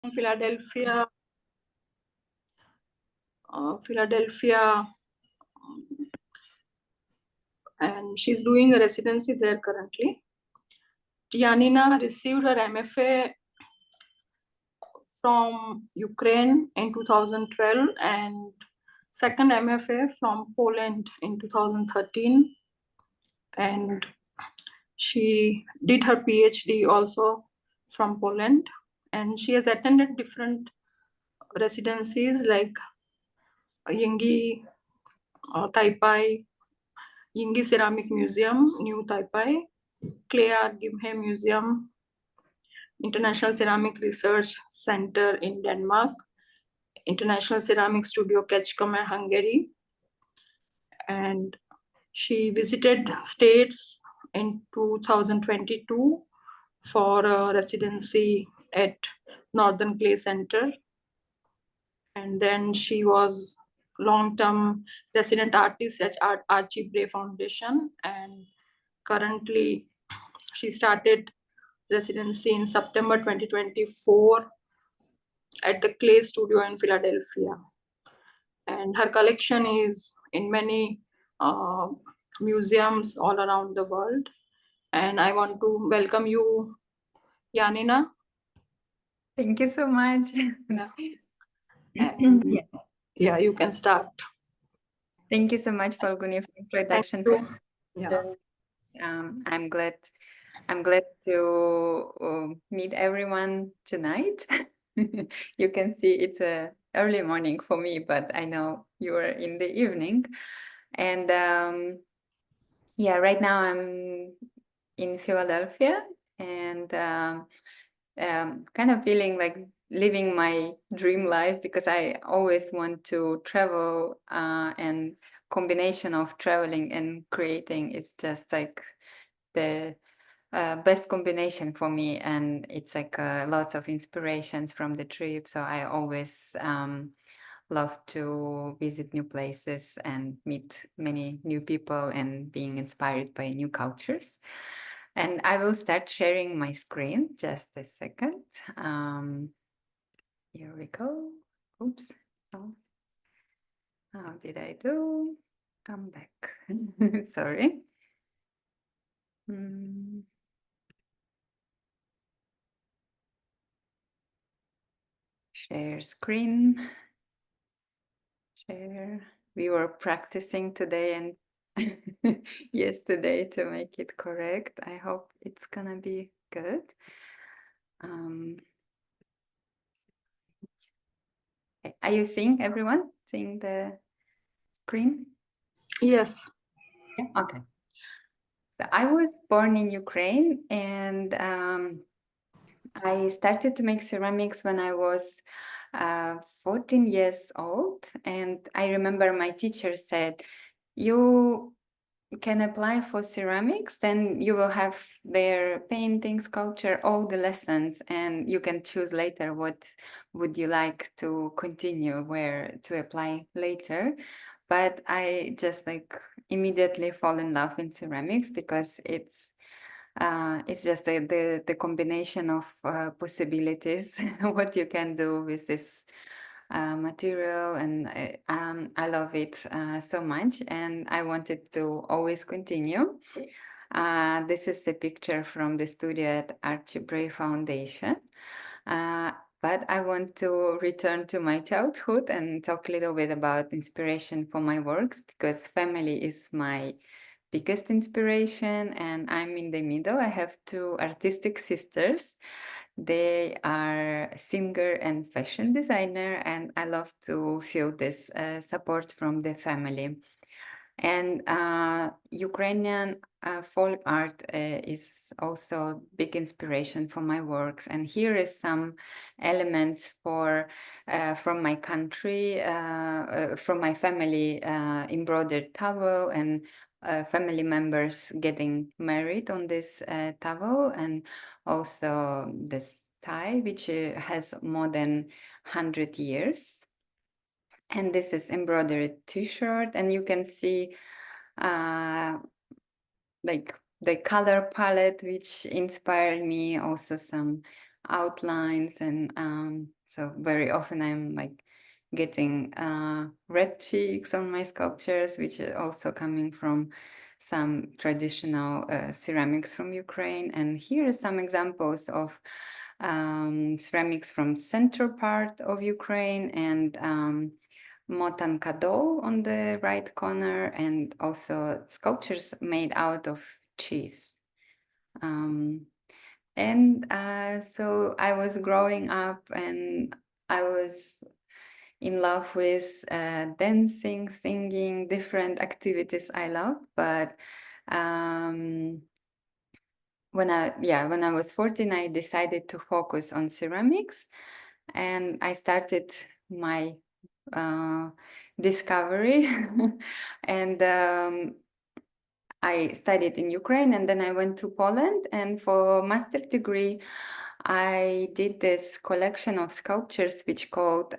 in Philadelphia, and she's doing a residency there currently. Janina received her MFA from Ukraine in 2012 and second MFA from Poland in 2013. And she did her PhD also from Poland. And she has attended different residencies like Yingge, Taipei, Yingge Ceramic Museum, New Taipei, Clayarch Gimhae Museum, International Ceramic Research Center in Denmark, International Ceramic Studio Kecskemet, Hungary. And she visited States in 2022 for a residency at Northern Clay Center. And then she was long-term resident artist at Archie Bray Foundation. And currently she started residency in September 2024 at the Clay Studio in Philadelphia. And her collection is in many museums all around the world. And I want to welcome you, Janina. Thank you so much. And yeah, you can start. Thank you so much, Falguni, for introduction. Yeah. I'm glad to meet everyone tonight. You can see it's a early morning for me, but I know you are in the evening. And yeah, right now I'm in Philadelphia and kind of feeling like living my dream life because I always want to travel, and combination of traveling and creating is just like the best combination for me, and it's like lots of inspirations from the trip. So I always love to visit new places and meet many new people and being inspired by new cultures. And I will start sharing my screen just a second. Here we go. Oops. Oh. How did I do? Come back. Sorry. Share screen. Share. We were practicing today and yesterday to make it correct. I hope it's gonna be good. Are you seeing everyone? Seeing the screen? Yes. Yeah. Okay. So I was born in Ukraine, and I started to make ceramics when I was 14 years old. And I remember my teacher said, you can apply for ceramics, then you will have their painting, sculpture, all the lessons, and you can choose later what would you like to continue, where to apply later. But I just like immediately fall in love in ceramics because it's just the combination of possibilities, what you can do with this material, and I love it so much, and I wanted to always continue. This is a picture from the studio at Archie Bray Foundation. But I want to return to my childhood and talk a little bit about inspiration for my works, because family is my biggest inspiration, and I'm in the middle. I have two artistic sisters. They are singer and fashion designer, and I love to feel this support from the family. And Ukrainian folk art is also big inspiration for my works. And here is some elements from my country, from my family, embroidered towel, and family members getting married on this towel, and also this tie, which has more than 100 years. And this is embroidered t-shirt, and you can see like the color palette which inspired me, also some outlines, and so very often I'm like getting red cheeks on my sculptures, which are also coming from some traditional ceramics from Ukraine. And here are some examples of ceramics from central part of Ukraine, and Motan Kado on the right corner, and also sculptures made out of cheese. So I was growing up, and I was in love with dancing, singing, different activities I loved. But when I was 14, I decided to focus on ceramics, and I started my discovery. And I studied in Ukraine, and then I went to Poland, and for master degree I did this collection of sculptures which called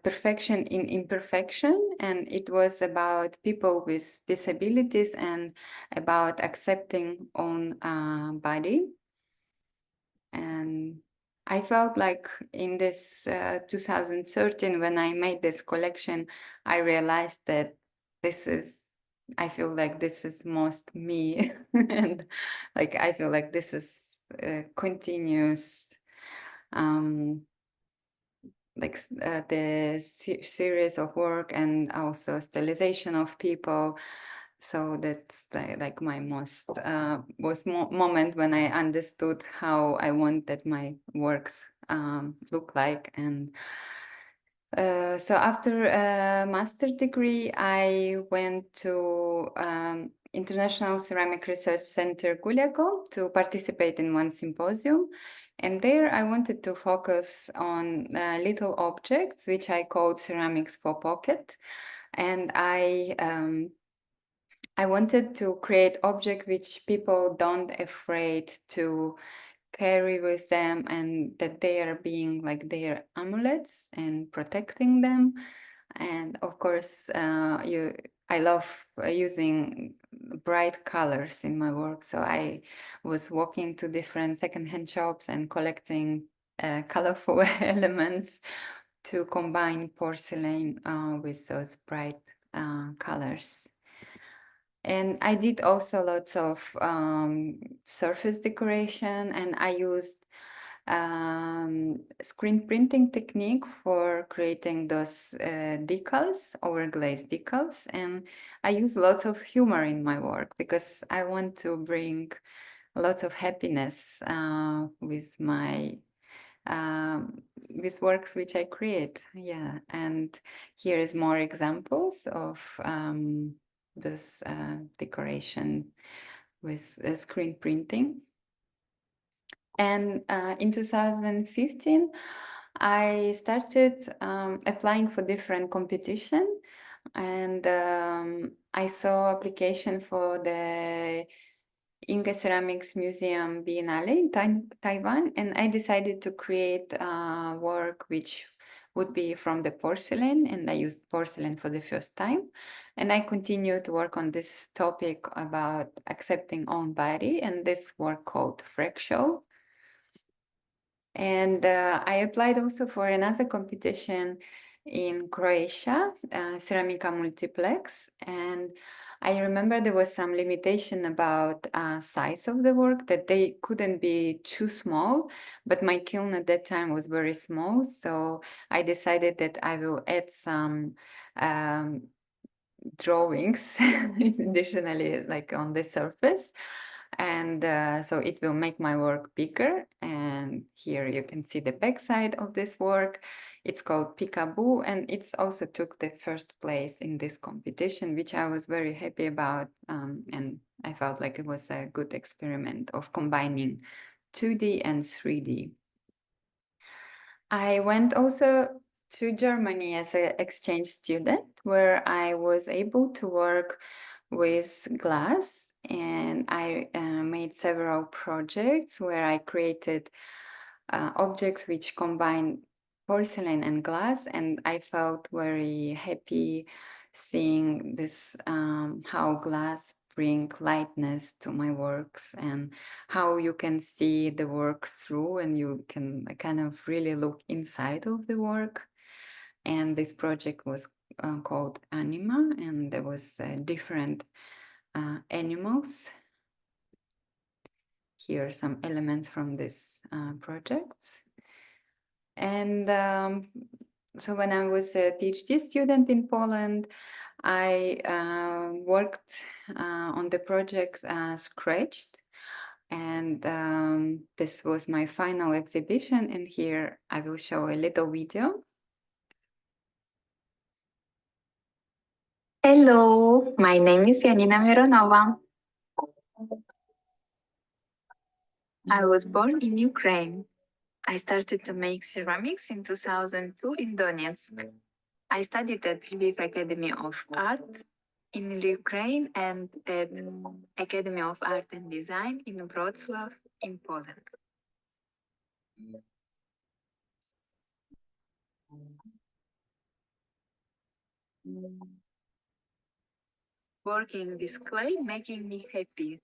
Perfection in Imperfection, and it was about people with disabilities and about accepting own body. And I felt like in this 2013, when I made this collection, I realized that I feel like this is most me. And like, I feel like this is a continuous, the series of work, and also stylization of people. So that's like my most moment when I understood how I wanted my works look like. And so after a master degree, I went to International Ceramic Research Center Guldagergaard to participate in one symposium. And there I wanted to focus on little objects, which I called ceramics for pocket. And I wanted to create objects which people don't afraid to carry with them, and that they are being like their amulets and protecting them. And of course, I love using bright colors in my work. So I was walking to different secondhand shops and collecting colorful elements to combine porcelain with those bright colors. And I did also lots of surface decoration, and I used screen printing technique for creating those decals, overglazed decals. And I use lots of humor in my work because I want to bring a lot of happiness with my with works which I create. Yeah, and here is more examples of this decoration with screen printing. And in 2015, I started applying for different competition, and I saw application for the Yingge Ceramics Museum Biennale in Taiwan, and I decided to create work which would be from the porcelain, and I used porcelain for the first time. And I continued to work on this topic about accepting own body, and this work called Fractal. And I applied also for another competition in Croatia, Ceramica Multiplex. And I remember there was some limitation about size of the work, that they couldn't be too small, but my kiln at that time was very small. So I decided that I will add some drawings additionally, like on the surface. And so it will make my work bigger. And here you can see the backside of this work. It's called Peekaboo, and it's also took the first place in this competition, which I was very happy about. And I felt like it was a good experiment of combining 2D and 3D. I went also to Germany as an exchange student, where I was able to work with glass, and I made several projects where I created objects which combine porcelain and glass, and I felt very happy seeing this how glass bring lightness to my works, and how you can see the work through, and you can kind of really look inside of the work. And this project was called Anima, and there was different animals. Here are some elements from this project. And so when I was a PhD student in Poland, I worked on the project Scratched, and this was my final exhibition, and here I will show a little video. Hello, my name is Janina Myronova. I was born in Ukraine. I started to make ceramics in 2002 in Donetsk. I studied at Lviv Academy of Art in Ukraine and at Academy of Art and Design in Wroclaw in Poland. Working with clay making me happy.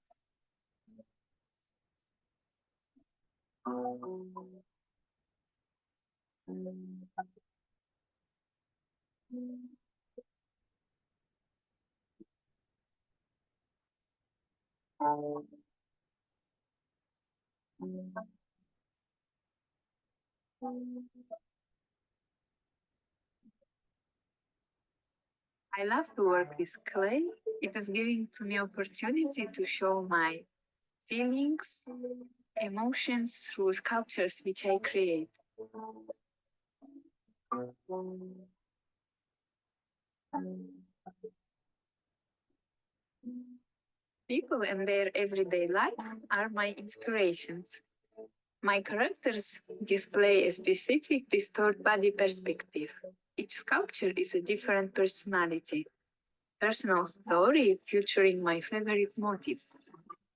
I love to work with clay. It is giving to me opportunity to show my feelings, emotions through sculptures which I create. People and their everyday life are my inspirations. My characters display a specific distorted body perspective. Each sculpture is a different personality, personal story featuring my favorite motifs,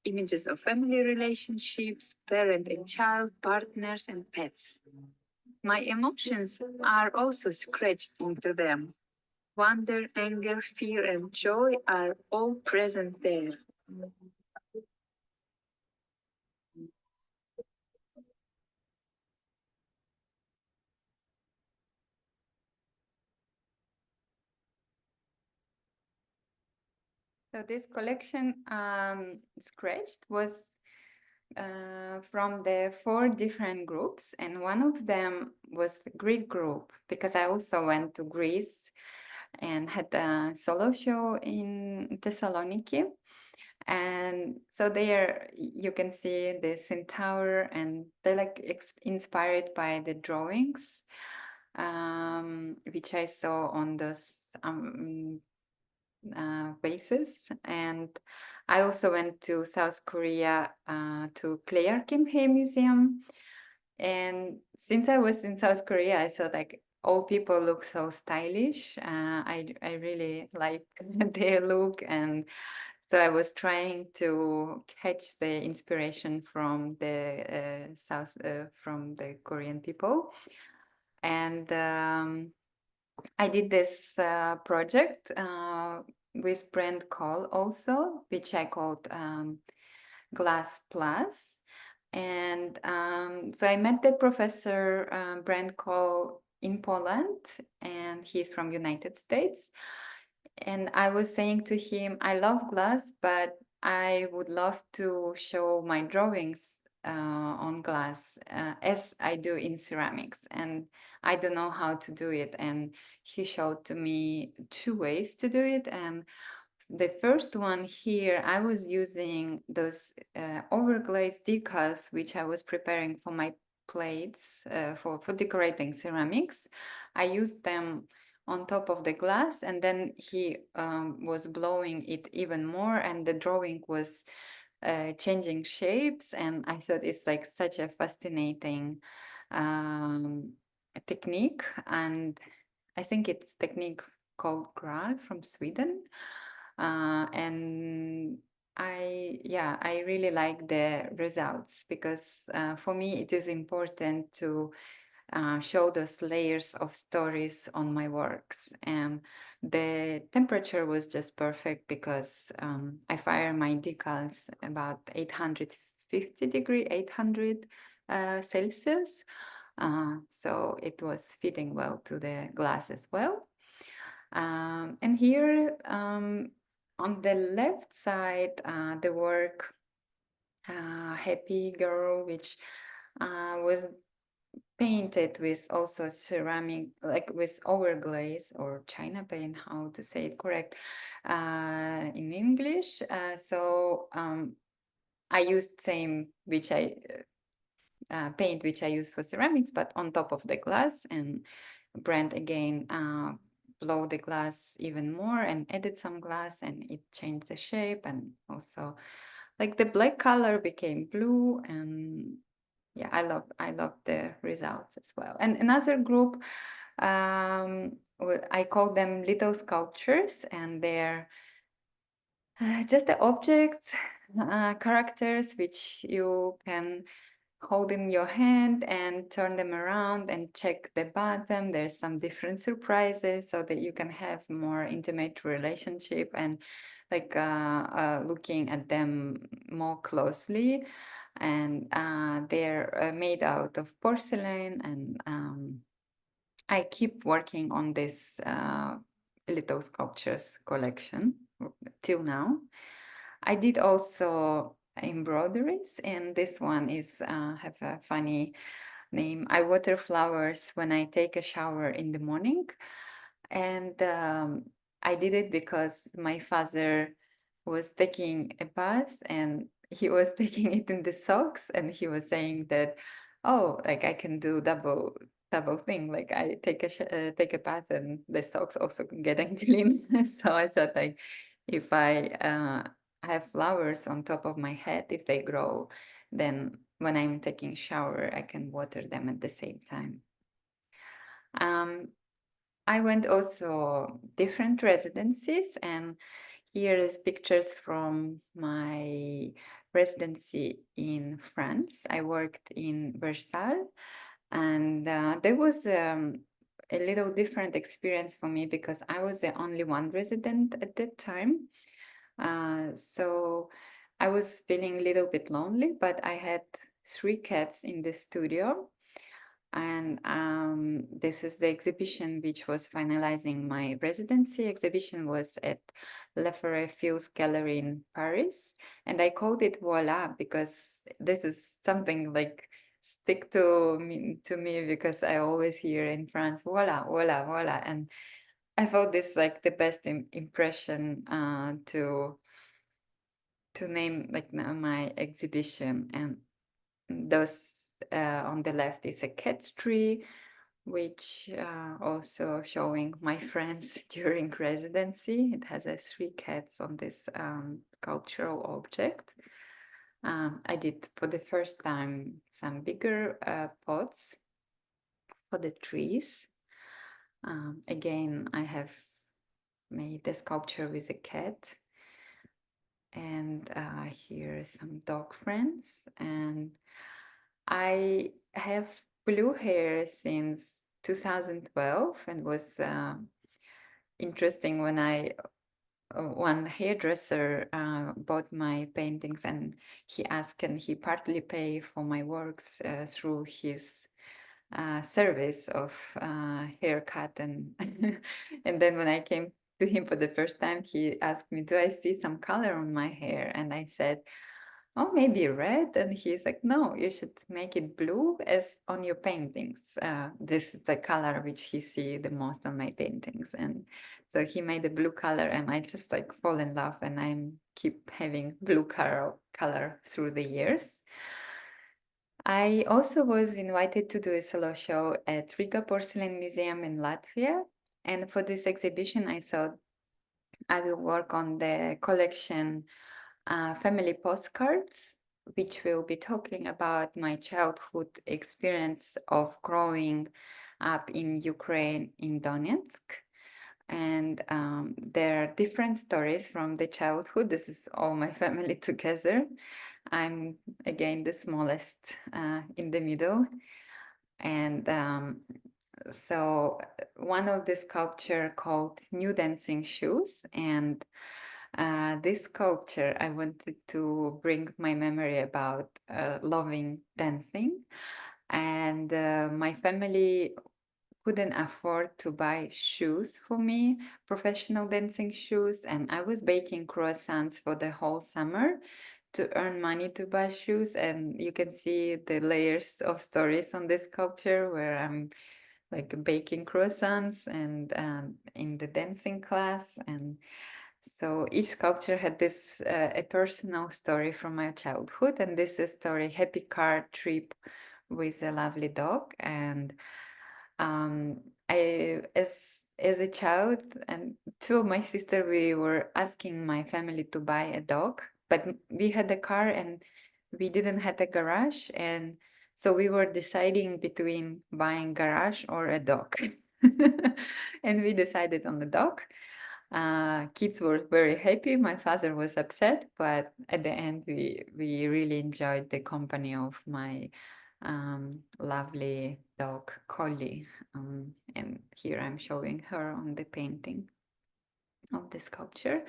images of family relationships, parent and child, partners and pets. My emotions are also scratched into them. Wonder, anger, fear, and joy are all present there. So this collection, Scratched, was from the 4 different groups, and one of them was the Greek group, because I also went to Greece and had a solo show in Thessaloniki. And so there you can see the centaur, and they're like inspired by the drawings which I saw on those vases. And I also went to South Korea to Clayarch Gimhae Museum. And since I was in South Korea, I thought like all people look so stylish. I really like their look, and so I was trying to catch the inspiration from the from the Korean people. And I did this project with brand call also, which I called Glass Plus. And so I met the professor Brand Call in Poland, and he's from United States. And I was saying to him, I love glass, but I would love to show my drawings on glass as I do in ceramics. And I don't know how to do it. And he showed to me 2 ways to do it. And the first one here, I was using those overglazed decals, which I was preparing for my plates for decorating ceramics. I used them on top of the glass, and then he was blowing it even more, and the drawing was changing shapes. And I thought it's like such a fascinating technique. And I think it's technique called Graal from Sweden. And I really like the results, because for me it is important to show those layers of stories on my works. And the temperature was just perfect because I fire my decals about 850 degree, 800 Celsius. So it was fitting well to the glass as well. And here on the left side, the work Happy Girl, which was painted with also ceramic, like with overglaze or China paint, how to say it correct in English. So I used same which I paint which I use for ceramics, but on top of the glass, and Brand again blow the glass even more and added some glass, and it changed the shape, and also like the black color became blue, and yeah, I love the results as well. And another group, I call them little sculptures, and they're just the objects, characters which you can hold in your hand and turn them around and check the bottom. There's some different surprises so that you can have more intimate relationship and like looking at them more closely. And they're made out of porcelain, and I keep working on this little sculptures collection till now. I did also embroideries, and this one is have a funny name. I water flowers when I take a shower in the morning, and I did it because my father was taking a bath and he was taking it in the socks, and he was saying that, oh, like I can do double thing, like I take a bath and the socks also getting clean. So I thought, like, if I have flowers on top of my head, if they grow, then when I'm taking shower, I can water them at the same time. I went also different residencies, and here is pictures from my residency in France. I worked in Versailles, and there was a little different experience for me because I was the only one resident at that time. So I was feeling a little bit lonely, but I had 3 cats in the studio. And this is the exhibition which was finalizing my residency. Exhibition was at Lefebvre Fields Gallery in Paris. And I called it Voila because this is something like stick to me because I always hear in France, voila, voila, voila. And I felt this like the best impression to name like my exhibition. And those on the left is a cat tree, which also showing my friends during residency. It has 3 cats on this sculptural object. I did for the first time some bigger pots for the trees. Again, I have made a sculpture with a cat. And here are some dog friends. And I have blue hair since 2012, and was interesting when one hairdresser bought my paintings, and he asked, can he partly pay for my works through his service of haircut, and and then when I came to him for the first time, he asked me, do I see some color on my hair? And I said, oh, maybe red. And he's like, no, you should make it blue as on your paintings. This is the color which he see the most on my paintings. And so he made a blue color, and I just like fall in love, and I keep having blue color through the years. I also was invited to do a solo show at Riga Porcelain Museum in Latvia. And for this exhibition, I thought I will work on the collection family postcards, which will be talking about my childhood experience of growing up in Ukraine, in Donetsk. And there are different stories from the childhood. This is all my family together. I'm again the smallest in the middle. And so one of the sculpture called New Dancing Shoes, and this sculpture I wanted to bring my memory about loving dancing, and my family couldn't afford to buy shoes for me, professional dancing shoes, and I was baking croissants for the whole summer to earn money to buy shoes. And you can see the layers of stories on this sculpture where I'm like baking croissants and in the dancing class. And so each sculpture had this a personal story from my childhood, and this is story Happy Car Trip with a lovely dog. And I as a child and two of my sister, we were asking my family to buy a dog, but we had a car and we didn't have a garage, and so we were deciding between buying garage or a dog. And we decided on the dog. Kids were very happy. My father was upset, but at the end, we really enjoyed the company of my lovely dog, Collie. And here I'm showing her on the painting of the sculpture.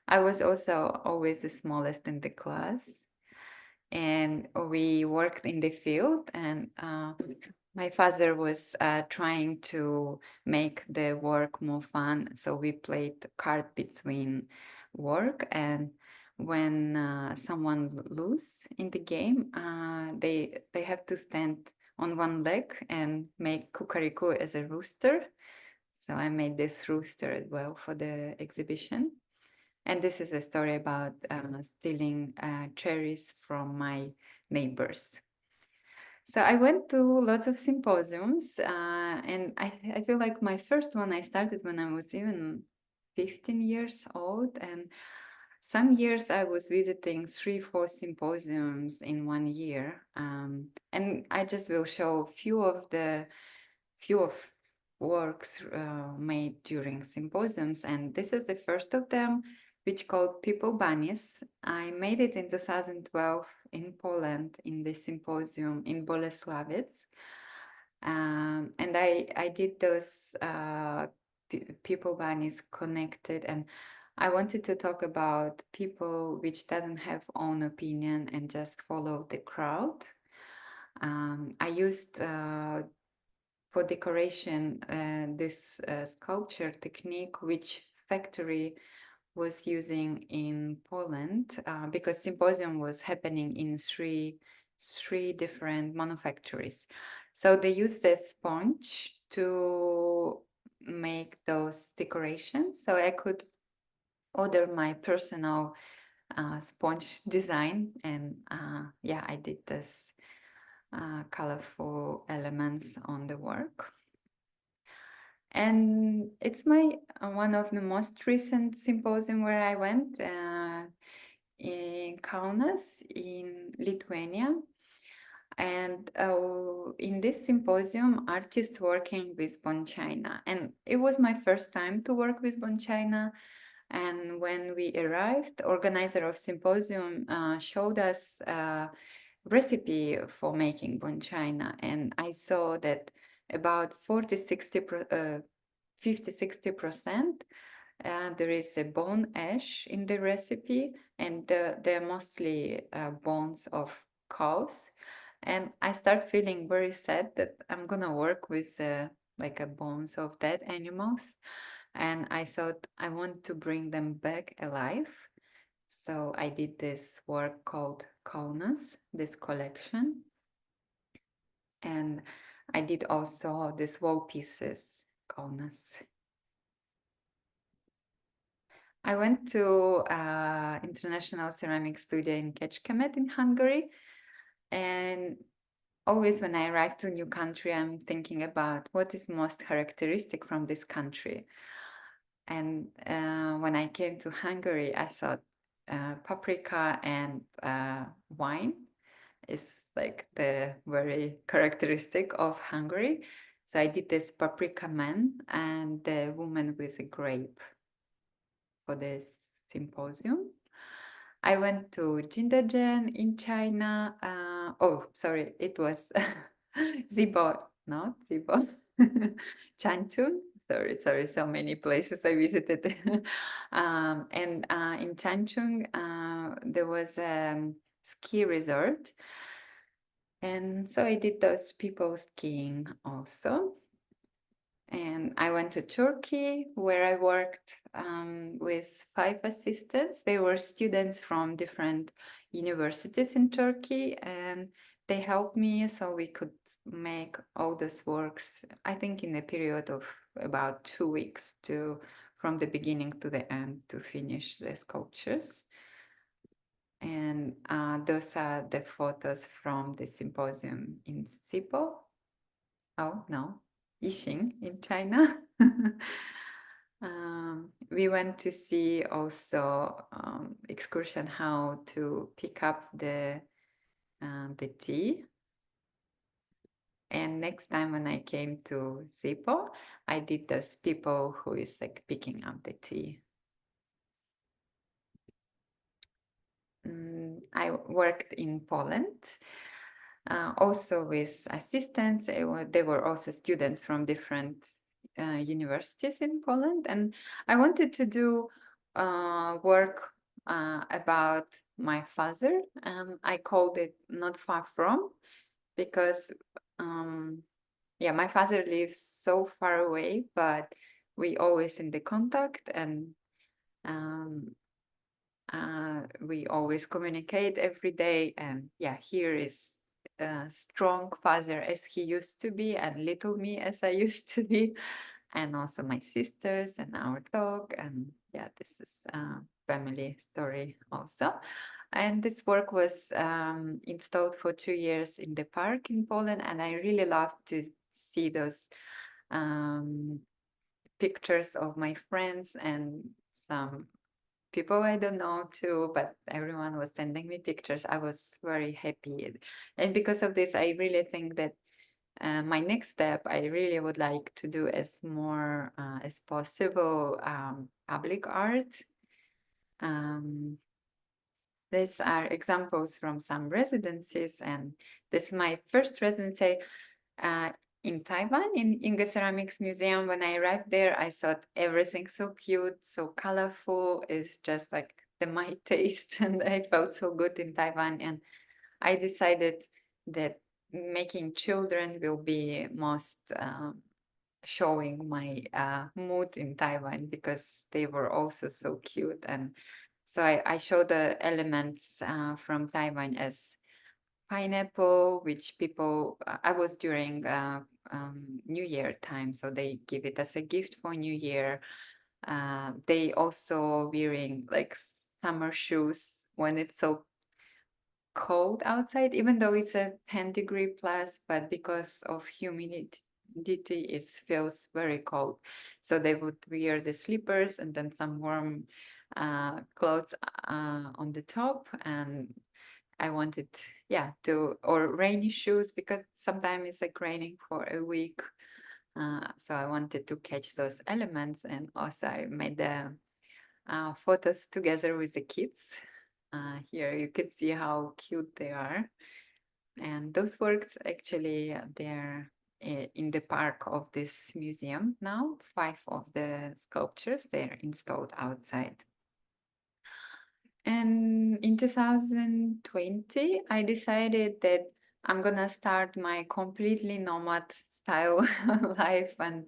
I was also always the smallest in the class, and we worked in the field, and my father was trying to make the work more fun, so we played card between work, and when someone lose in the game, they have to stand on one leg and make kukariku as a rooster. So I made this rooster as well for the exhibition. And this is a story about stealing cherries from my neighbors. So I went to lots of symposiums, and I feel like my first one I started when I was even 15 years old. And some years I was visiting 3-4 symposiums in 1 year. And I just will show few of works made during symposiums. And this is the first of them, which called People Bunnies. I made it in 2012 in Poland in the symposium in Bolesławiec. And I did those people bunnies connected, and I wanted to talk about people which doesn't have own opinion and just follow the crowd. I used for decoration this sculpture technique which factory was using in Poland, because symposium was happening in three different manufactories. So they used a sponge to make those decorations. So I could order my personal sponge design, and yeah, I did this colorful elements on the work. And it's my one of the most recent symposium where I went in Kaunas in Lithuania. And in this symposium, artists working with bone china. And it was my first time to work with bone china. And when we arrived, organizer of symposium showed us a recipe for making bone china. And I saw that about 50-60% there is a bone ash in the recipe, and they're mostly bones of cows. And I start feeling very sad that I'm gonna work with like a bones of dead animals. And I thought I want to bring them back alive. So I did this work called Kaunas, this collection. And I did also these wall pieces, Kaunas. I went to International Ceramic Studio in Kecskemet in Hungary. And always when I arrive to a new country, I'm thinking about what is most characteristic from this country. And when I came to Hungary, I thought paprika and wine is like the very characteristic of Hungary. So I did this paprika man and the woman with a grape for this symposium. I went to Jingde in China. Oh, sorry, it was Zibo not Sipo, Changchun. Sorry, so many places I visited. And in Changchun, there was a ski resort. And so I did those people skiing also. And I went to Turkey, where I worked with 5 assistants. They were students from different universities in Turkey, and they helped me so we could make all those works, I think in a period of about 2 weeks from the beginning to the end to finish the sculptures. And those are the photos from the symposium in Sipo. Oh, no, Yixing in China. We went to see also excursion how to pick up the tea. And next time when I came to Sipo, I did those people who is like picking up the tea. I worked in Poland, also with assistants. They were also students from different universities in Poland, and I wanted to do work about my father, and I called it Not Far From, because yeah, my father lives so far away, but we always in the contact, and we always communicate every day. And yeah, here is a strong father as he used to be, and little me as I used to be, and also my sisters and our dog. And yeah, this is a family story also. And this work was installed for 2 years in the park in Poland, and I really loved to see those pictures of my friends and some people I don't know too, but everyone was sending me pictures. I was very happy. And because of this, I really think that my next step, I really would like to do as more as possible public art. These are examples from some residencies, and this is my first residency in Taiwan, in Yingge Ceramics Museum. When I arrived there, I thought everything so cute, so colorful. It's just like my taste, and I felt so good in Taiwan. And I decided that making children will be most showing my mood in Taiwan, because they were also so cute. And so I show the elements from Taiwan as pineapple, which people, I was during New Year time, so they give it as a gift for New Year. They also wearing like summer shoes when it's so cold outside, even though it's a 10-degree plus, but because of humidity, it feels very cold. So they would wear the slippers and then some warm clothes on the top. And I wanted, yeah, or rainy shoes, because sometimes it's like raining for a week. So I wanted to catch those elements, and also I made the photos together with the kids. Here you can see how cute they are. And those works actually, they're in the park of this museum now. 5 of the sculptures, they're installed outside. And in 2020, I decided that I'm gonna start my completely nomad style life. And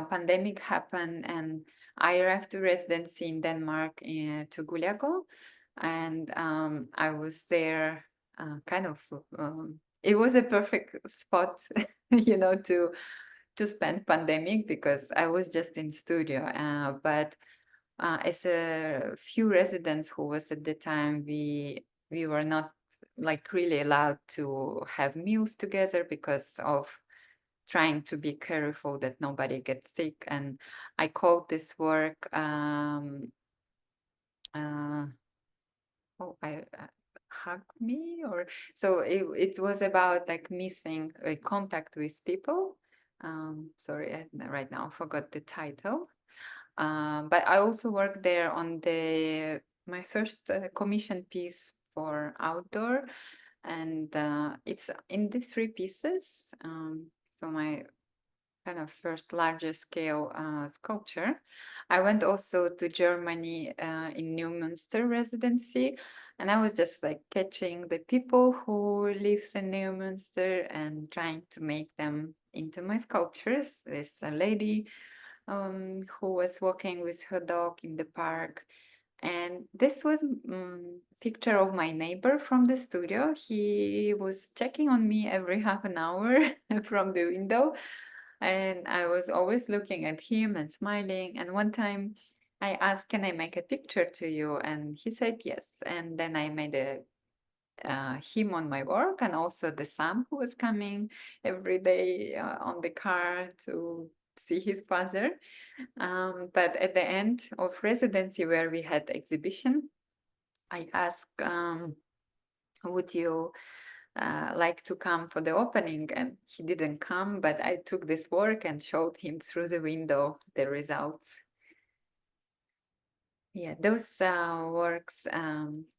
pandemic happened, and I arrived to residency in Denmark to Guldagergaard, and I was there kind of. It was a perfect spot, to spend pandemic, because I was just in studio, but. As a few residents who was at the time, we were not like really allowed to have meals together because of trying to be careful that nobody gets sick. And I called this work hug me, or so it was about like missing contact with people. Sorry, right now I forgot the title. But I also worked there on my first commission piece for outdoor, and it's in these 3 pieces. So so my kind of first larger scale sculpture. I went also to Germany in New Münster residency, and I was just like catching the people who lives in New Münster and trying to make them into my sculptures. There's a lady who was walking with her dog in the park. And this was picture of my neighbor from the studio. He was checking on me every half an hour from the window. And I was always looking at him and smiling. And one time I asked, can I make a picture to you? And he said yes. And then I made him on my work, and also the son who was coming every day on the car to see his father. But at the end of residency, where we had exhibition, I asked, would you like to come for the opening? And he didn't come, but I took this work and showed him through the window the results. Yeah, those works,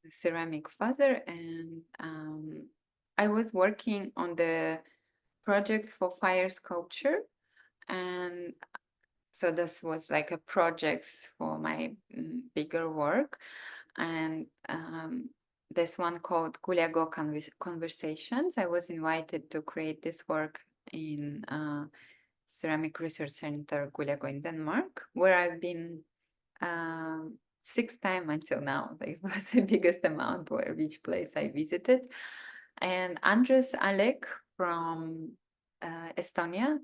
ceramic father, and I was working on the project for fire sculpture, and so this was like a project for my bigger work, and this one called Guldagergaard Conversations. I was invited to create this work in Ceramic Research Center Guldagergaard in Denmark, where I've been 6 times until now. It was the biggest amount where each place I visited. And Andres Alek from Estonia,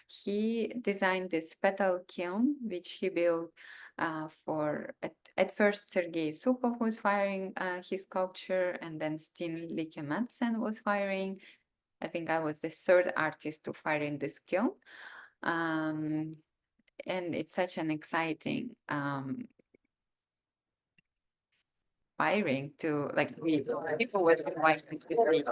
he designed this petal kiln, which he built for, at first Sergei Supov was firing his sculpture, and then Steen Lieke Madsen was firing. I think I was the 3rd artist to fire in this kiln. And it's such an exciting firing to like people was invited to see.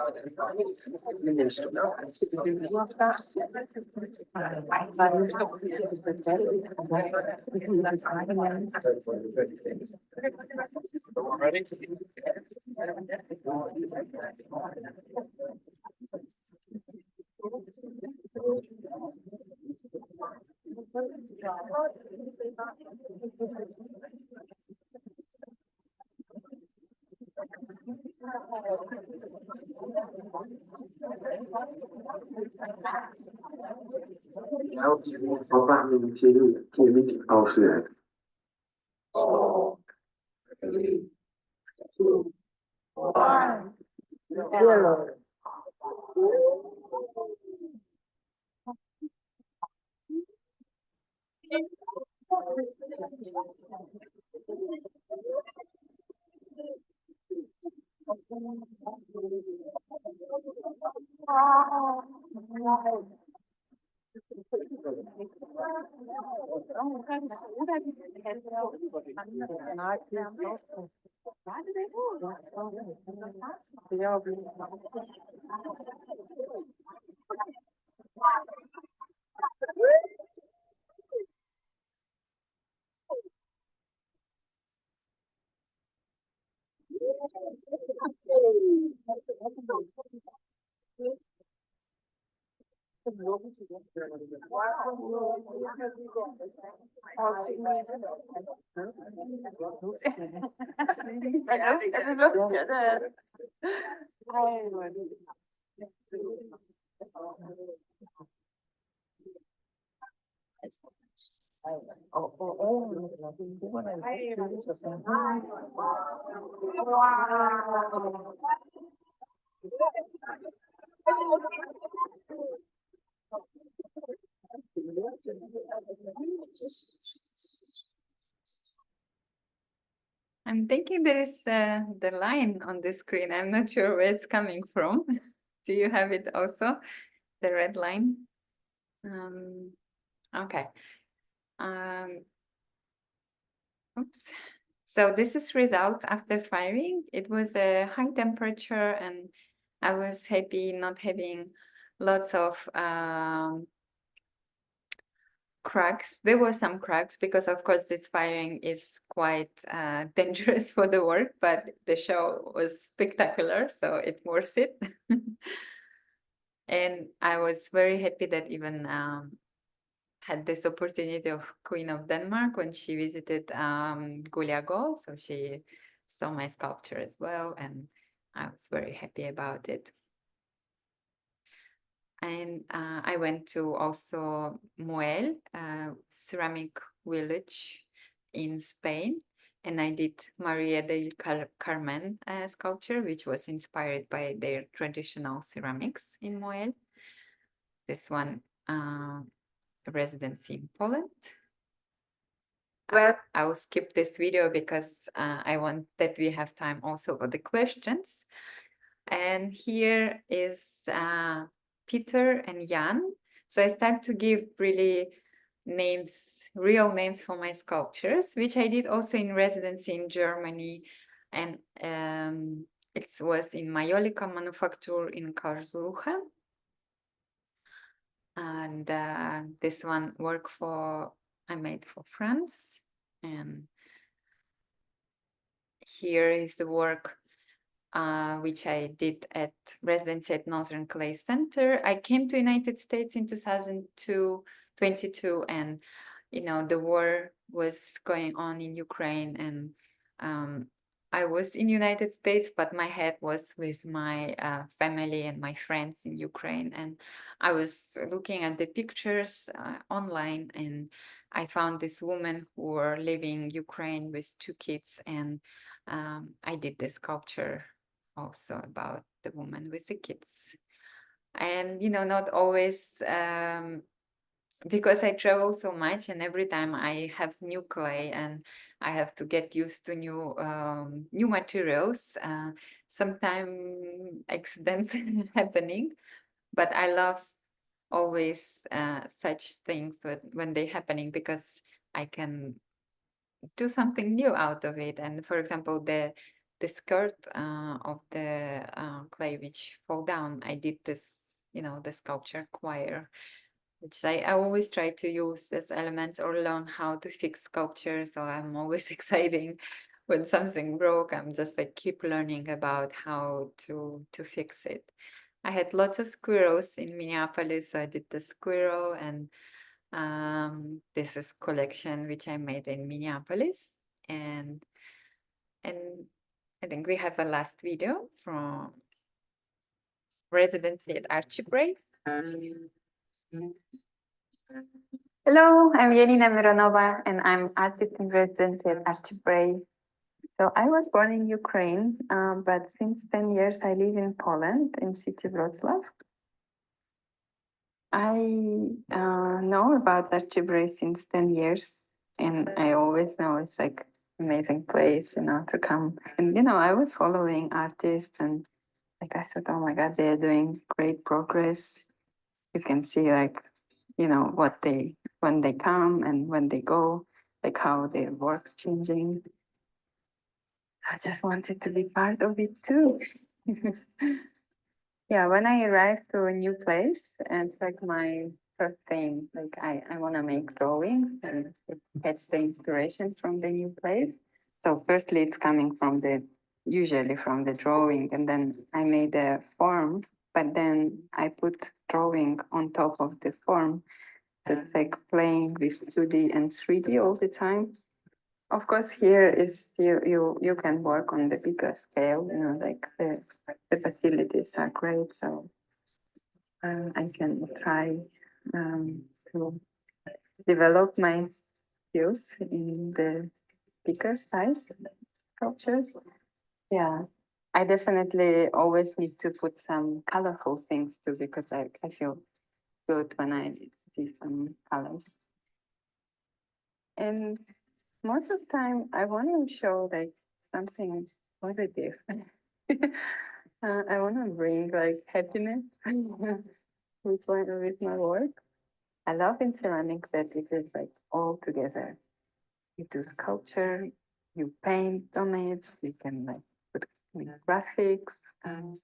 แล้วเขาบ้านมีชื่อที่ไม่เอาเสือ I'm thinking there is the line on the screen. I'm not sure where it's coming from. Do you have it also, the red line? Okay. Oops. So this is results after firing. It was a high temperature, and I was happy not having lots of cracks. There were some cracks because, of course, this firing is quite dangerous for the work, but the show was spectacular, so it worth it. And I was very happy that even had this opportunity of Queen of Denmark when she visited Guldagergaard. So she saw my sculpture as well, and I was very happy about it. And I went to also Muel, ceramic village in Spain, and I did Maria del Carmen sculpture, which was inspired by their traditional ceramics in Muel. This one, residency in Poland. Well, I will skip this video because I want that we have time also for the questions. And here is Peter and Jan. So I start to give really names, real names for my sculptures, which I did also in residency in Germany. And it was in Majolika manufacture in Karlsruhe. And this one I made for France. And here is the work which I did at residency at Northern Clay Center. I came to United States in 2022, and the war was going on in Ukraine, and I was in United States, but my head was with my family and my friends in Ukraine, and I was looking at the pictures online, and I found this woman who were living in Ukraine with 2 kids, and I did this sculpture also about the woman with the kids. And not always, because I travel so much, and every time I have new clay and I have to get used to new materials, sometimes accidents happening, but I love always such things when they're happening, because I can do something new out of it. And for example, the skirt of the clay which fall down, I did this, the sculpture choir, which I always try to use as elements or learn how to fix sculpture. So I'm always exciting when something broke. I'm just like keep learning about how to fix it. I had lots of squirrels in Minneapolis. So I did the squirrel, and this is collection which I made in Minneapolis, and I think we have a last video from residency at Archie Bray. Hello, I'm JANINA MYRONOWA, and I'm artist in residency at Archie Bray. So I was born in Ukraine, but since 10 years I live in Poland, in city Wroclaw. I know about Archie Bray since 10 years, and I always know it's like amazing place, to come. And, I was following artists, and like I thought, oh my God, they're doing great progress. You can see like, when they come and when they go, like how their work's changing. I just wanted to be part of it too. Yeah, when I arrived to a new place, and it's like my first thing, like I want to make drawings and catch the inspiration from the new place. So firstly, it's coming usually from the drawing, and then I made a form, but then I put drawing on top of the form. So it's like playing with 2D and 3D all the time. Of course, here is you can work on the bigger scale, like the facilities are great, so I can try to develop my skills in the bigger size sculptures. Yeah, I definitely always need to put some colorful things too, because I feel good when I see some colors. And most of the time, I want to show like something positive. I want to bring like happiness with my work. I love in ceramics that it is like all together. You do sculpture, you paint on it, you can like put graphics, and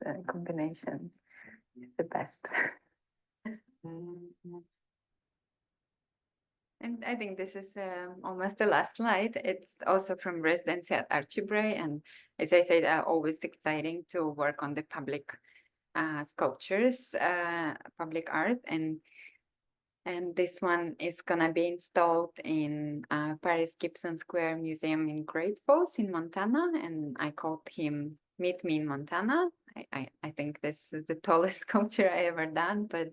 the combination is the best. And I think this is almost the last slide. It's also from residency at Archie Bray. And as I said, always exciting to work on the public sculptures, public art, and this one is gonna be installed in Paris Gibson Square Museum in Great Falls in Montana, and I called him Meet Me in Montana. I think this is the tallest sculpture I ever done, but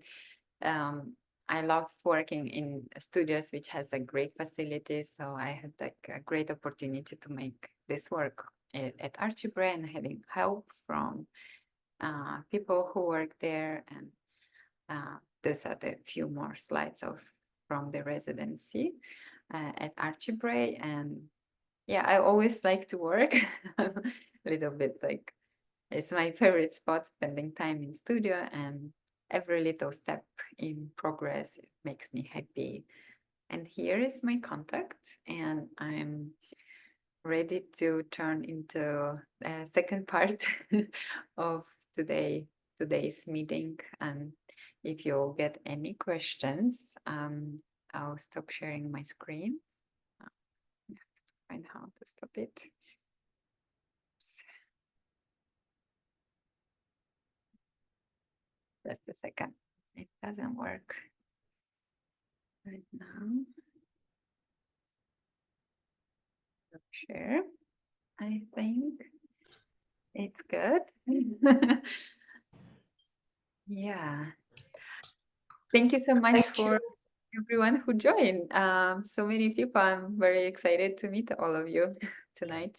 I love working in studios which has a great facility, so I had like a great opportunity to make this work at Archie Bray and having help from people who work there, and those are the few more slides from the residency at Archie Bray. And yeah, I always like to work a little bit like it's my favorite spot, spending time in studio, and every little step in progress it makes me happy. And here is my contact, and I'm ready to turn into the second part of today's meeting. And if you get any questions, I'll stop sharing my screen. I have to find how to stop it. Oops. Just a second. It doesn't work right now. Stop share. I think it's good. Yeah. Thank you so much Thank for everyone who joined. So many people. I'm very excited to meet all of you tonight.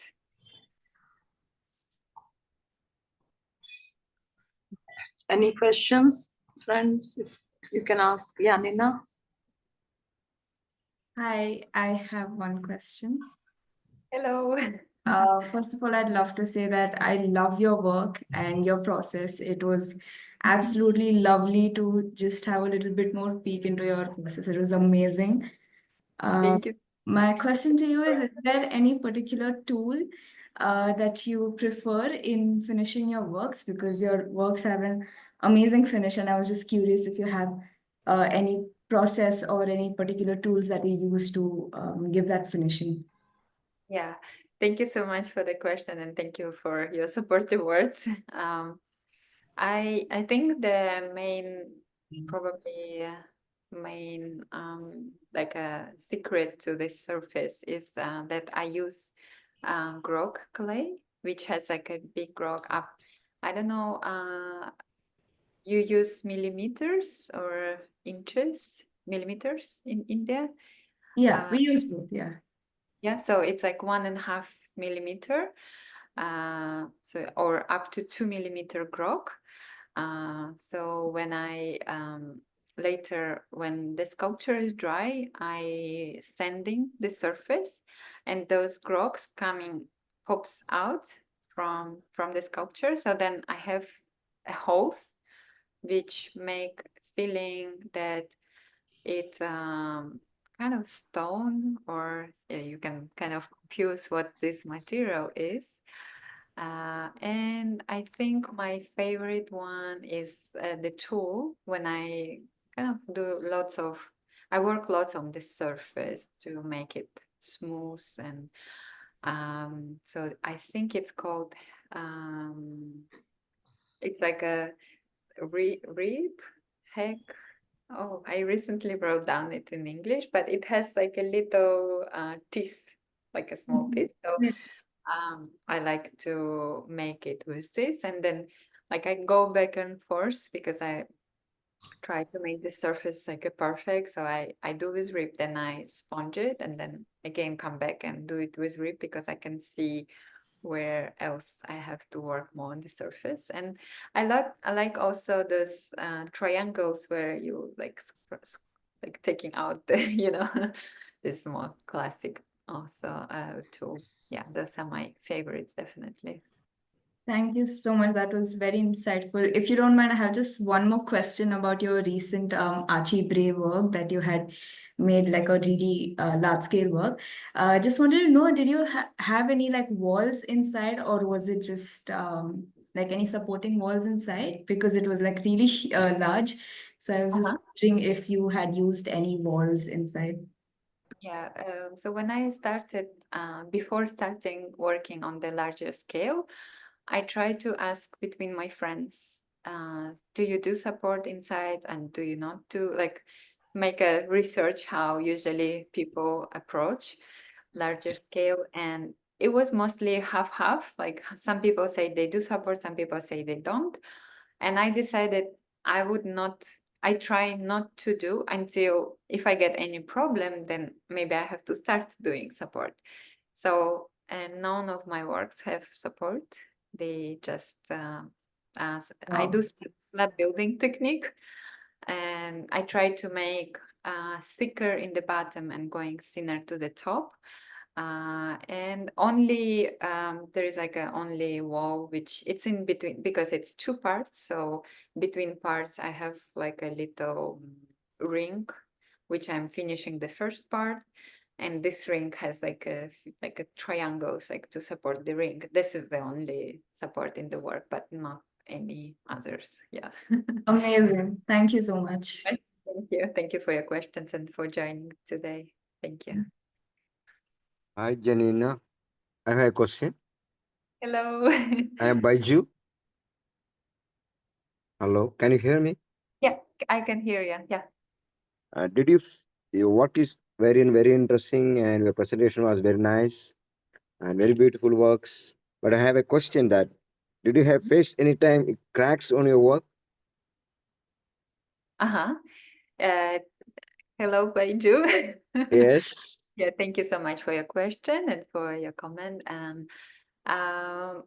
Any questions, friends? If you can ask Janina. Hi, I have one question. Hello. First of all, I'd love to say that I love your work and your process. It was absolutely lovely to just have a little bit more peek into your process. It was amazing. Thank you. My question to you is there any particular tool that you prefer in finishing your works? Because your works have an amazing finish, and I was just curious if you have any process or any particular tools that you use to give that finishing. Yeah, thank you so much for the question, and thank you for your supportive words. I think the main, probably main like a secret to this surface is that I use grog clay, which has like a big grog up. I don't know, you use millimeters or inches, millimeters in India? Yeah, we use both. Yeah. Yeah, so it's like 1.5 millimeter, so or up to 2 millimeter grog. So when I later, when the sculpture is dry, I sanding the surface, and those grogs pops out from the sculpture. So then I have a hose which make feeling that it's kind of stone, or you can kind of confuse what this material is. And I think my favorite one is the tool. When I kind of do I work lots on the surface to make it smooth, and so I think it's called, it's like a rib heck. Oh, I recently wrote down it in English, but it has like a little teeth, like a small teeth. So Yeah. I like to make it with this, and then like I go back and forth because I try to make the surface like a perfect. So I do with rib, then I sponge it, and then again come back and do it with rib because I can see where else I have to work more on the surface. And I like also those triangles where you like taking out the this more classic also tool. Yeah, those are my favorites, definitely. Thank you so much. That was very insightful. If you don't mind, I have just one more question about your recent Archie Bray work that you had made, like a really large scale work. Just wanted to know, did you have any like walls inside, or was it just like any supporting walls inside? Because it was like really large. So I was just wondering if you had used any walls inside. Yeah, so when I started, before starting working on the larger scale, I tried to ask between my friends do you do support inside and do you not do, like, make a research how usually people approach larger scale, and it was mostly half-half. Like some people say they do support, some people say they don't. And I decided I try not to do until if I get any problem, then maybe I have to start doing support. So, and none of my works have support. They just, I do slab building technique, and I try to make thicker in the bottom and going thinner to the top. And only there is like a only wall which it's in between because it's two parts. So between parts I have like a little ring which I'm finishing the first part, and this ring has like a triangle like to support the ring. This is the only support in the work, but not any others. Yeah. Amazing. Thank you so much. Thank you for your questions and for joining today. Thank you. Hi, Janina. I have a question. Hello. I am Baiju. Hello, can you hear me? Yeah, I can hear you. Yeah. Did you, your work is very interesting and your presentation was very nice and very beautiful works. But I have a question that, did you have faced any time cracks on your work? Uh-huh. Hello, Baiju. Yes. Yeah, thank you so much for your question and for your comment. I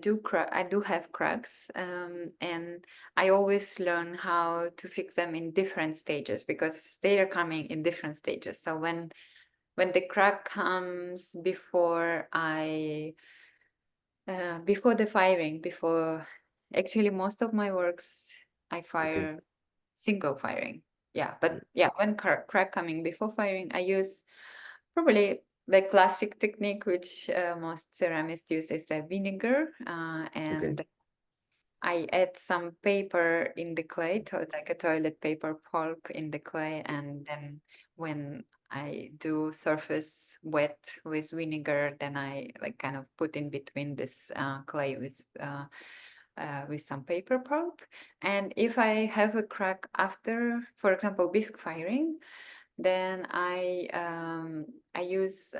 do have cracks, and I always learn how to fix them in different stages because they are coming in different stages. So when the crack comes before before the firing, actually most of my works I fire single firing. Yeah, but yeah, when crack coming before firing, I use probably the classic technique which most ceramists use is a vinegar, and I add some paper in the clay, like a toilet paper pulp in the clay, and then when I do surface wet with vinegar, then I like kind of put in between this clay with some paper pulp. And if I have a crack after, for example, bisque firing, then I use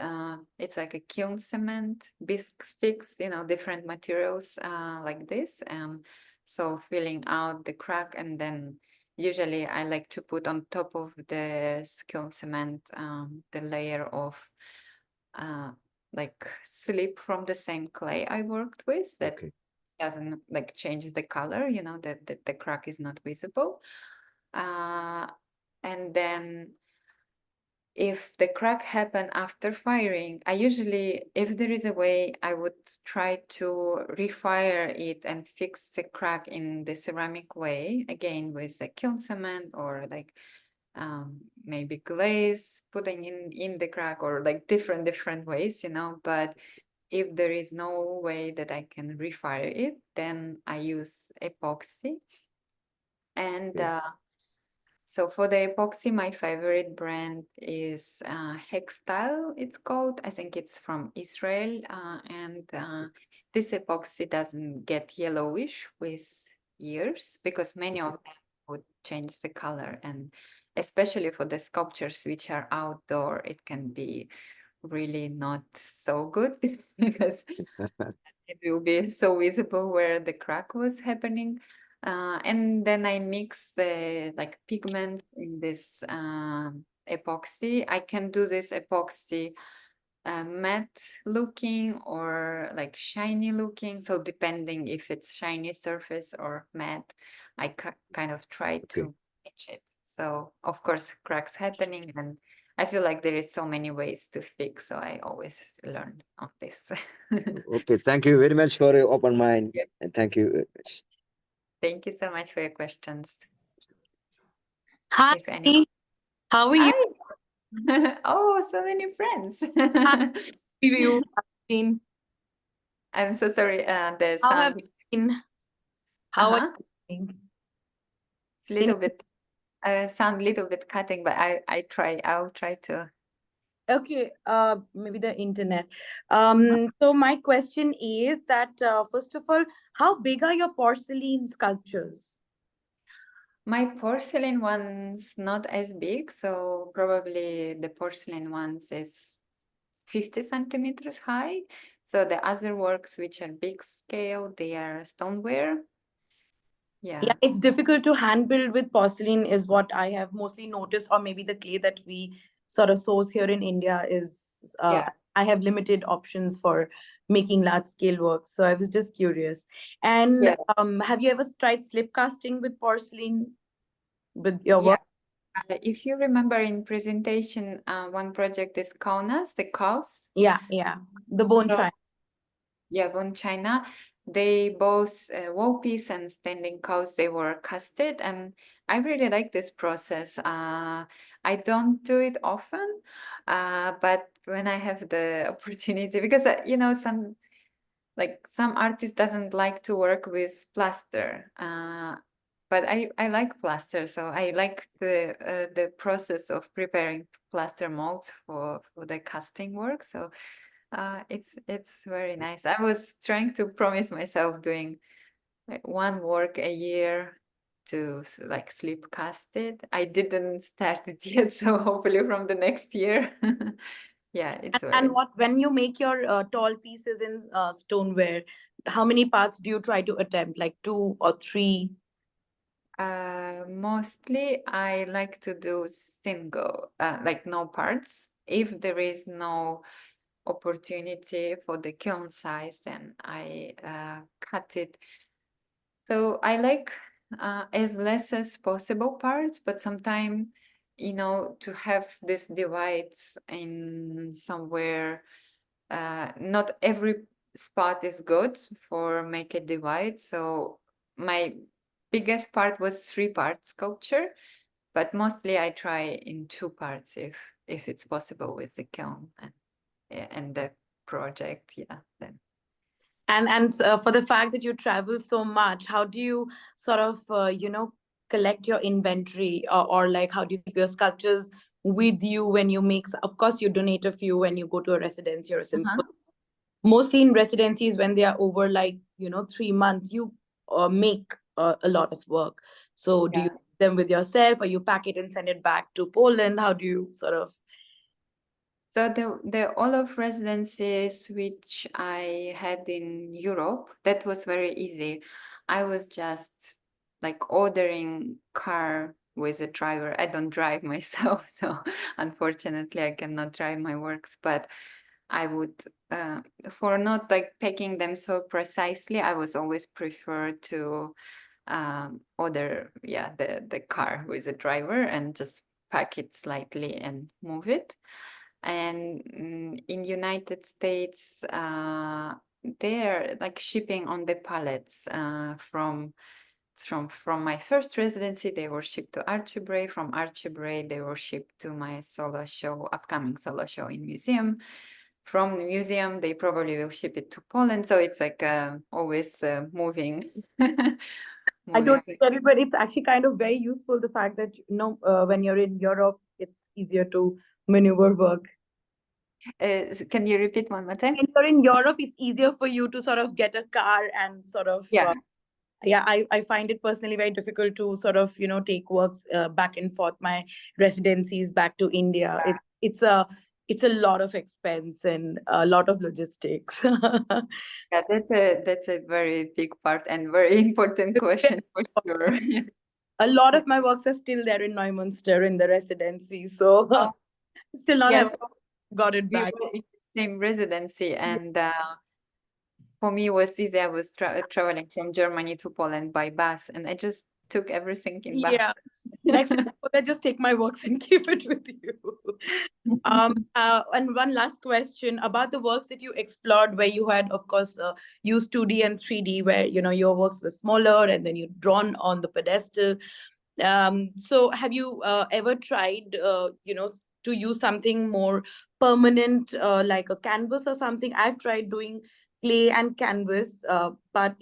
it's like a kiln cement bisque fix, different materials like this, and so filling out the crack, and then usually I like to put on top of the kiln cement the layer of like slip from the same clay I worked with that doesn't like change the color, that the crack is not visible. And then if the crack happened after firing, I usually, if there is a way, I would try to refire it and fix the crack in the ceramic way, again with the kiln cement or like maybe glaze putting in the crack, or like different ways, but if there is no way that I can refire it, then I use epoxy. And so for the epoxy, my favorite brand is Hextile, it's called. I think it's from Israel. And this epoxy doesn't get yellowish with years because many of them would change the color. And especially for the sculptures which are outdoor, it can be really not so good because it will be so visible where the crack was happening. And then I mix like pigment in this epoxy. I can do this epoxy matte looking or like shiny looking. So depending if it's shiny surface or matte, I kind of try to match it. So of course cracks happening, and I feel like there is so many ways to fix. So I always learn on this. Okay, thank you very much for your open mind. And thank you very much. Thank you so much for your questions. Hi, If any... how are you? Hi. Oh, so many friends. You have been? I'm so sorry. The How have sound you been? How are Uh-huh. you doing? It's a little bit sound little bit cutting, but I'll try to. Okay, maybe the internet. So my question is that, first of all, how big are your porcelain sculptures? My porcelain one's not as big, so probably the porcelain ones is 50 centimeters high. So the other works, which are big scale, they are stoneware. Yeah, it's difficult to hand build with porcelain is what I have mostly noticed, or maybe the clay that we sort of source here in India is, Yeah. I have limited options for making large scale work. So I was just curious. And Yeah. have you ever tried slip casting with porcelain with your Yeah. work? If you remember in presentation, one project is kaunas, the cows. Yeah, the bone So- china. Yeah, bone china. They both wall piece and standing cows, they were casted, and I really like this process. I don't do it often, but when I have the opportunity, because you know, some artists doesn't like to work with plaster, but I like plaster, so I like the process of preparing plaster molds for the casting work. So it's very nice. I was trying to promise myself doing like one work a year to like slip cast it. I didn't start it yet, so hopefully from the next year. Yeah, it's very And what when you make your tall pieces in stoneware, how many parts do you try to attempt? Like 2 or 3? Mostly I like to do single, like no parts. If there is no opportunity for the kiln size, then I cut it. So I like as less as possible parts, but sometimes, you know, to have these divides in somewhere, not every spot is good for make a divide. So my biggest part was 3-part sculpture, but mostly I try in 2 parts if it's possible with the kiln and the project. Yeah, then. And for the fact that you travel so much, how do you sort of collect your inventory, or like how do you keep your sculptures with you when you make? Of course, you donate a few when you go to a residency or a symposium. Mostly in residencies, when they are over 3 months, you make a lot of work. So do you do them with yourself, or you pack it and send it back to Poland? How do you sort of? So the all of residencies which I had in Europe, that was very easy. I was just like ordering car with a driver. I don't drive myself, so unfortunately I cannot drive my works, but I would, for not like packing them so precisely, I was always prefer to order, the car with a driver and just pack it slightly and move it. And in United States, they're like shipping on the pallets from my first residency. They were shipped to Archie Bray. From Archie Bray, they were shipped to my solo show, upcoming solo show in museum. From the museum, they probably will ship it to Poland. So it's like always moving. I don't get it, but it's actually kind of very useful, the fact that when you're in Europe, it's easier to maneuver work. Can you repeat one more time? When you're in Europe, it's easier for you to sort of get a car and sort of I find it personally very difficult to sort of take works back and forth, my residencies back to India. It's a lot of expense and a lot of logistics. Yeah, that's a very big part and very important question for sure. A lot of my works are still there in Neumünster in the residency, so still not have got it back. We were in the same residency, and for me it was easy. I was traveling from Germany to Poland by bus, and I just took everything in bus. Yeah. Next time, I just take my works and keep it with you. And one last question about the works that you explored, where you had, of course, used 2D and 3D, where your works were smaller and then you drawn on the pedestal. So have you ever tried, to use something more permanent, like a canvas or something? I've tried doing clay and canvas, but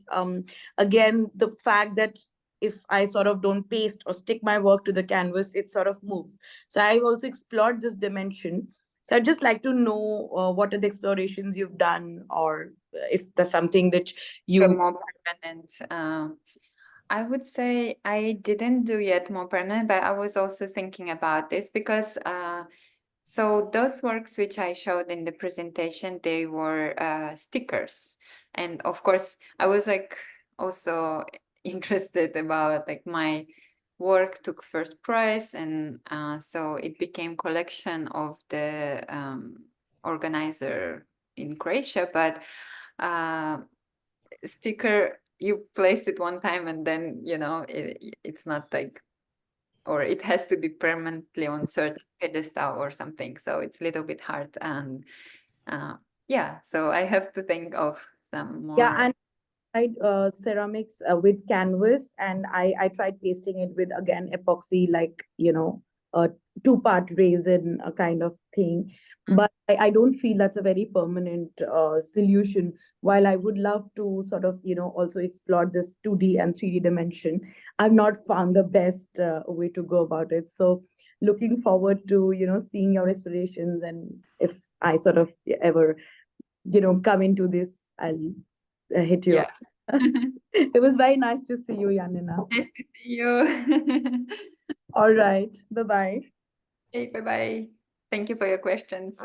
again, the fact that if I sort of don't paste or stick my work to the canvas, it sort of moves. So I've also explored this dimension. So I'd just like to know what are the explorations you've done, or if there's something that So you. more permanent. I would say I didn't do yet more permanent, but I was also thinking about this because so those works which I showed in the presentation, they were stickers. And of course, I was like also interested about like my work took first prize, and so it became collection of the organizer in Croatia, but sticker, you place it one time and then it's not like, or it has to be permanently on certain pedestal or something, so it's a little bit hard. And yeah, so I have to think of some more. Yeah, and I tried ceramics with canvas, and I tried pasting it with, again, epoxy, like, a two-part resin kind of thing. But I don't feel that's a very permanent solution. While I would love to sort of, also explore this 2D and 3D dimension, I've not found the best way to go about it. So looking forward to, seeing your explorations, and if I sort of ever, come into this, I'll hit you Yeah. up. It was very nice to see you, Janina. Nice to see you. All right. Bye-bye. Okay, bye-bye. Thank you for your questions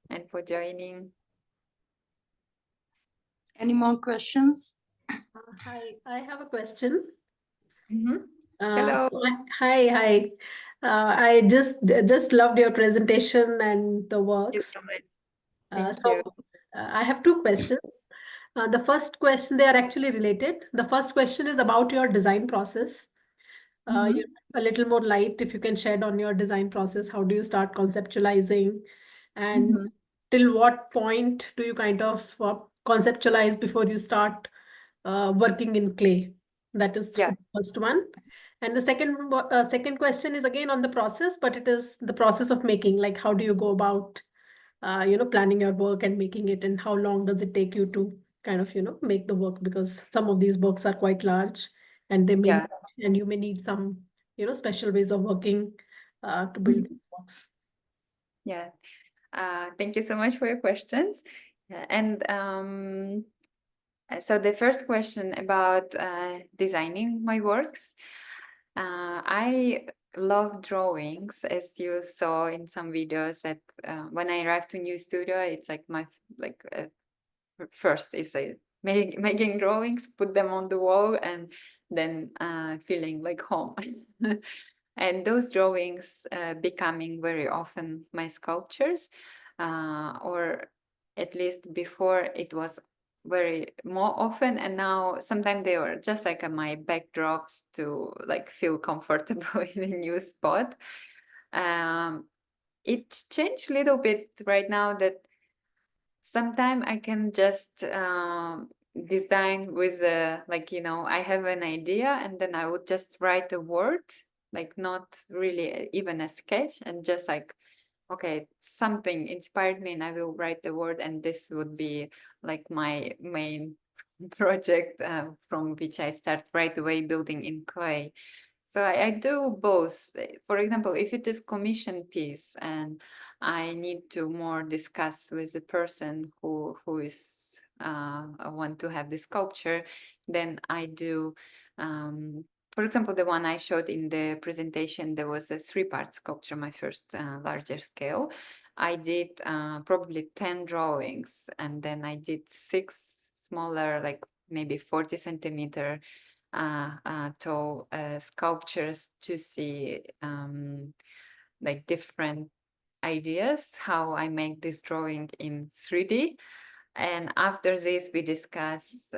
and for joining. Any more questions? Hi, I have a question. Hello. Hi. I just loved your presentation and the Thank you works. so much. So I have two questions. The first question, they are actually related. The first question is about your design process. A little more light, if you can shed on your design process. How do you start conceptualizing, and till what point do you kind of conceptualize before you start working in clay? That is Yeah. the first one. And the second question is again on the process, but it is the process of making. Like, how do you go about, planning your work and making it, and how long does it take you to kind of, make the work? Because some of these works are quite large, and they may Yeah. and you may need some, special ways of working to build these works. Yeah. Thank you so much for your questions. And so the first question about designing my works. I love drawings, as you saw in some videos, that when I arrive to new studio, it's like my first is making drawings, put them on the wall, and then feeling like home. And those drawings becoming very often my sculptures, or at least before it was very more often, and now sometimes they were just like my backdrops to like feel comfortable in a new spot. It changed a little bit right now that sometimes I can just design with I have an idea, and then I would just write a word, like not really even a sketch, and just like, okay, something inspired me and I will write the word, and this would be like my main project from which I start right away building in clay. So I do both. For example, if it is commission piece and I need to more discuss with the person who is want to have the sculpture, then I do. For example, the one I showed in the presentation, there was a 3-part sculpture, my first larger scale. I did probably 10 drawings, and then I did 6 smaller, like maybe 40 centimeter tall sculptures to see like different ideas how I make this drawing in 3D. And after this, we discuss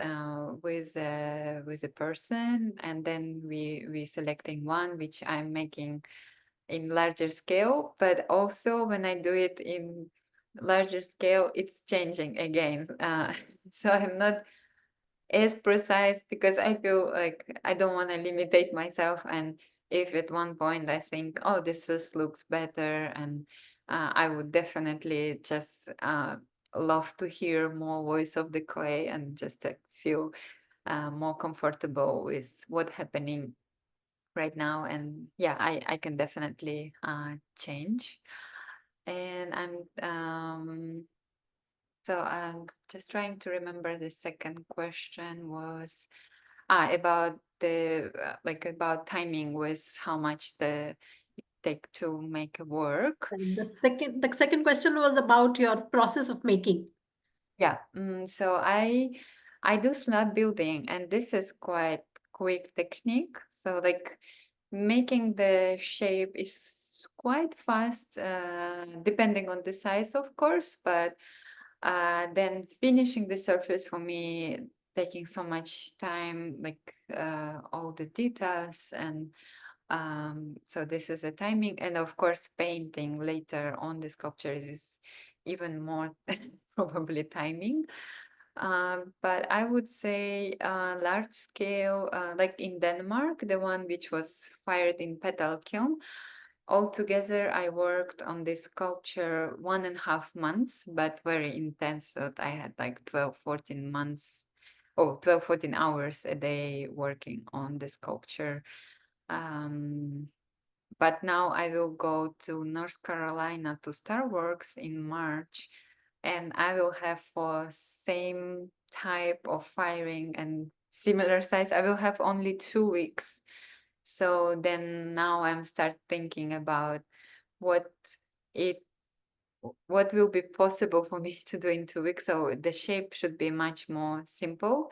with a person, and then we selecting one which I'm making in larger scale. But also when I do it in larger scale, it's changing again. So I'm not as precise because I feel like I don't want to limitate myself. And if at one point I think, oh, this just looks better, and I would definitely just love to hear more voice of the clay and just feel more comfortable with what's happening right now. And yeah, I can definitely change. And I'm just trying to remember the second question was about the about timing was how much it take to make a work. And the second question was about your process of making. Yeah, so I do slab building, and this is quite quick technique. So like making the shape is quite fast, depending on the size, of course, but then finishing the surface for me taking so much time, like all the details, and so this is a timing, and of course painting later on the sculptures is even more probably timing. But I would say large scale, like in Denmark, the one which was fired in petal kiln. Altogether, I worked on this sculpture 1.5 months, but very intense. So I had like 12, 14 months, 12, 14 hours a day working on the sculpture. But now I will go to North Carolina to Starworks in March, and I will have for same type of firing and similar size, I will have only 2 weeks. So then now I'm start thinking about what will be possible for me to do in 2 weeks. So the shape should be much more simple,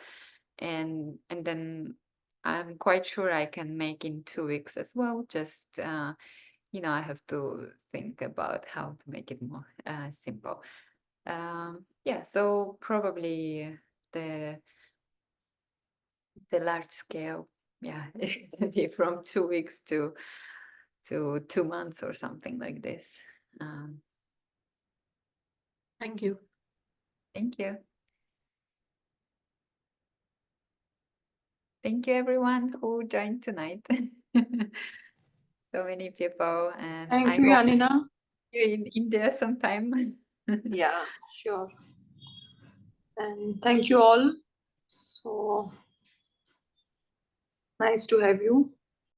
and then I'm quite sure I can make in 2 weeks as well. Just I have to think about how to make it more simple. Yeah, so probably the large scale, yeah, it can be from 2 weeks to 2 months or something like this. Thank you. Thank you. Thank you, everyone who joined tonight. So many people, and Thank I you, hope Janina. you in India sometime. Yeah, sure. And thank you all. So nice to have you.